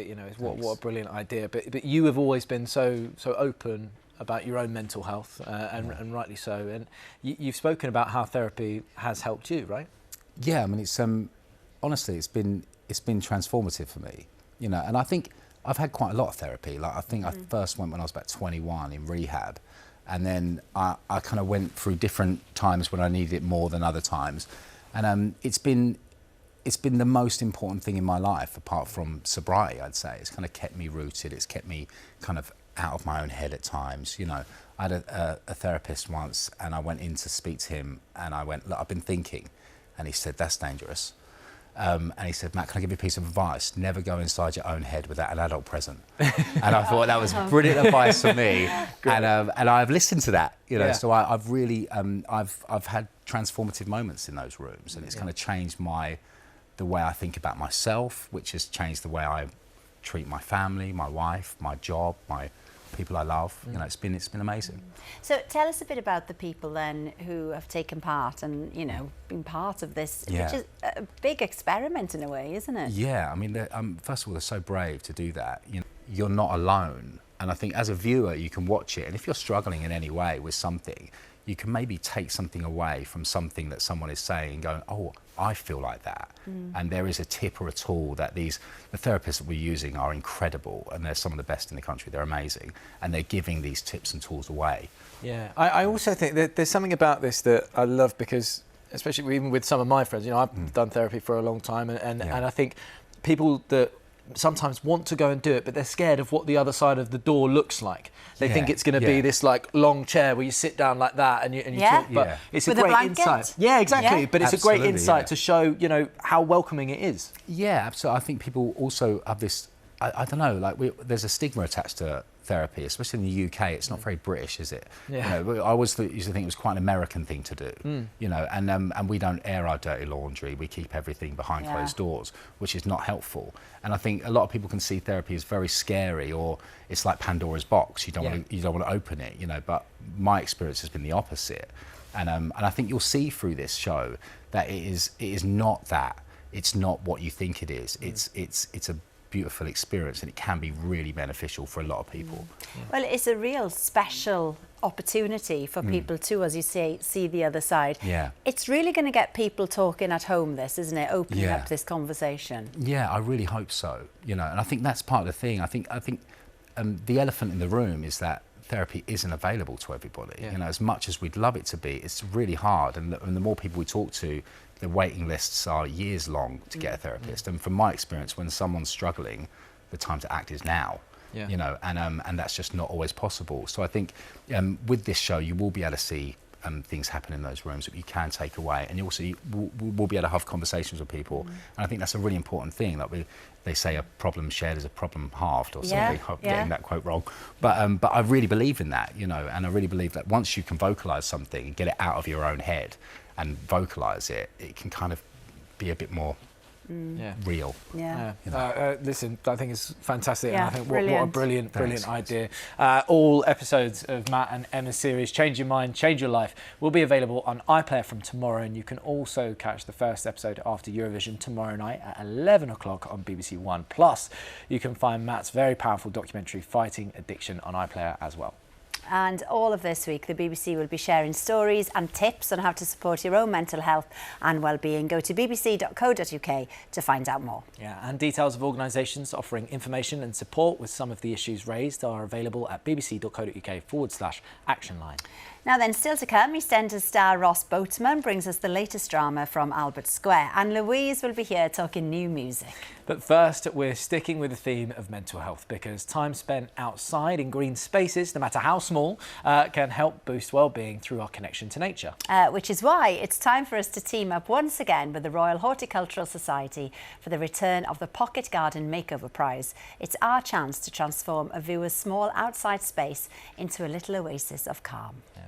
You know, what a brilliant idea. But you have always been so open about your own mental health, and rightly so. And you've spoken about how therapy has helped you, right? Yeah, I mean, it's honestly, it's been transformative for me. You know, and I think I've had quite a lot of therapy. Like, I think I first went when I was about 21 in rehab, and then I kind of went through different times when I needed it more than other times, and it's been the most important thing in my life, apart from sobriety, I'd say. It's kind of kept me rooted. It's kept me kind of out of my own head at times. You know, I had a therapist once, and I went in to speak to him, and I went, "Look, I've been thinking," and he said, "That's dangerous." And he said, "Matt, can I give you a piece of advice? Never go inside your own head without an adult present." And I thought that was brilliant advice for me, and I've listened to that. You know, Yeah. so I've really I've had transformative moments in those rooms, and it's kind of changed the way I think about myself, which has changed the way I treat my family, my wife, my job, my people I love. You know, it's been amazing. So tell us a bit about the people then who have taken part and, you know, been part of this, which is a big experiment in a way, isn't it? Yeah, I mean, first of all, they're so brave to do that. You know, you're not alone, and I think as a viewer you can watch it, and if you're struggling in any way with something, you can maybe take something away from something that someone is saying and going, "Oh, I feel like that." And there is a tip or a tool that the therapists that we're using are incredible, and they're some of the best in the country. They're amazing, and they're giving these tips and tools away. Yeah, I also think that there's something about this that I love, because especially even with some of my friends, you know, I've done therapy for a long time, and I think people that sometimes want to go and do it, but they're scared of what the other side of the door looks like. They think it's going to be this like long chair where you sit down like that and you talk, but it's with a great a blanket. insight. Yeah, exactly. Yeah. But it's a great insight yeah. to show, you know, how welcoming it is. Yeah, absolutely. I think people also have this, I don't know, like there's a stigma attached to therapy, especially in the UK. It's not very British, is it? Yeah. You know, I always used to think it was quite an American thing to do, you know, and we don't air our dirty laundry. We keep everything behind closed doors, which is not helpful. And I think a lot of people can see therapy as very scary, or it's like Pandora's box. You don't want to open it, you know. But my experience has been the opposite, and I think you'll see through this show that it is not that. It's not what you think it is. It's a beautiful experience, and it can be really beneficial for a lot of people. Well, it's a real special opportunity for people to, as you say, see the other side. Yeah. It's really going to get people talking at home, this, isn't it? Opening up this conversation. Yeah, I really hope so. You know, and I think that's part of the thing. I think the elephant in the room is that therapy isn't available to everybody. You know, as much as we'd love it to be, it's really hard. And the more people we talk to, the waiting lists are years long to get a therapist. And from my experience, when someone's struggling, the time to act is now. You know, and that's just not always possible. So I think with this show, you will be able to see things happen in those rooms that you can take away, and you also will be able to have conversations with people. And I think that's a really important thing. Like they say, a problem shared is a problem halved, or something. I'm getting that quote wrong, but I really believe in that, you know, and I really believe that once you can vocalise something and get it out of your own head and vocalise it, it can kind of be a bit more real. Yeah. You know. Listen, I think it's fantastic. Yeah, and I think what a brilliant Thanks. idea. All episodes of Matt and Emma's series, Change Your Mind, Change Your Life, will be available on iPlayer from tomorrow, and you can also catch the first episode after Eurovision tomorrow night at 11 o'clock on BBC One. Plus, you can find Matt's very powerful documentary, Fighting Addiction, on iPlayer as well. And all of this week, the BBC will be sharing stories and tips on how to support your own mental health and well-being. Go to bbc.co.uk to find out more. Yeah, and details of organisations offering information and support with some of the issues raised are available at bbc.co.uk/actionline. Now then, still to come, EastEnders star Ross Boatman brings us the latest drama from Albert Square, and Louise will be here talking new music. But first, we're sticking with the theme of mental health, because time spent outside in green spaces, no matter how small, can help boost well-being through our connection to nature. Which is why it's time for us to team up once again with the Royal Horticultural Society for the return of the Pocket Garden Makeover Prize. It's our chance to transform a viewer's small outside space into a little oasis of calm. Yeah,